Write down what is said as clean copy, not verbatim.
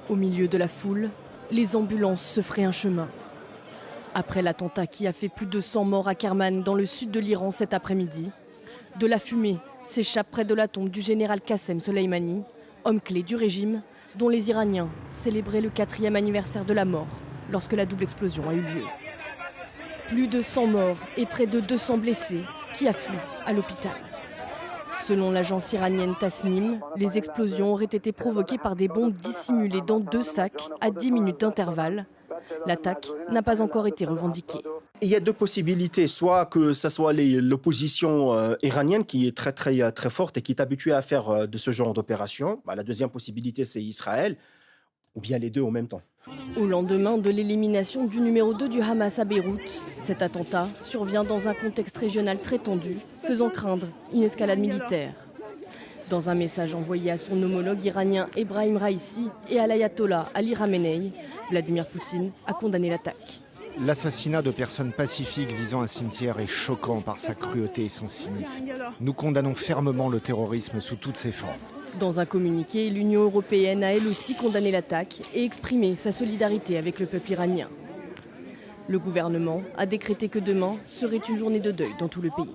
Au milieu de la foule, les ambulances se feraient un chemin. Après l'attentat qui a fait plus de 100 morts à Kerman dans le sud de l'Iran cet après-midi, de la fumée s'échappe près de la tombe du général Qassem Soleimani, homme clé du régime, dont les Iraniens célébraient le 4e anniversaire de la mort lorsque la double explosion a eu lieu. Plus de 100 morts et près de 200 blessés qui affluent à l'hôpital. Selon l'agence iranienne Tasnim, les explosions auraient été provoquées par des bombes dissimulées dans 2 sacs à 10 minutes d'intervalle. L'attaque n'a pas encore été revendiquée. Il y a 2 possibilités, soit que ce soit l'opposition iranienne qui est très forte et qui est habituée à faire de ce genre d'opération. La deuxième possibilité, c'est Israël, ou bien les deux en même temps. Au lendemain de l'élimination du numéro 2 du Hamas à Beyrouth, cet attentat survient dans un contexte régional très tendu, faisant craindre une escalade militaire. Dans un message envoyé à son homologue iranien Ebrahim Raïssi et à l'ayatollah Ali Khamenei, Vladimir Poutine a condamné l'attaque. L'assassinat de personnes pacifiques visant un cimetière est choquant par sa cruauté et son cynisme. Nous condamnons fermement le terrorisme sous toutes ses formes. Dans un communiqué, l'Union européenne a elle aussi condamné l'attaque et exprimé sa solidarité avec le peuple iranien. Le gouvernement a décrété que demain serait une journée de deuil dans tout le pays.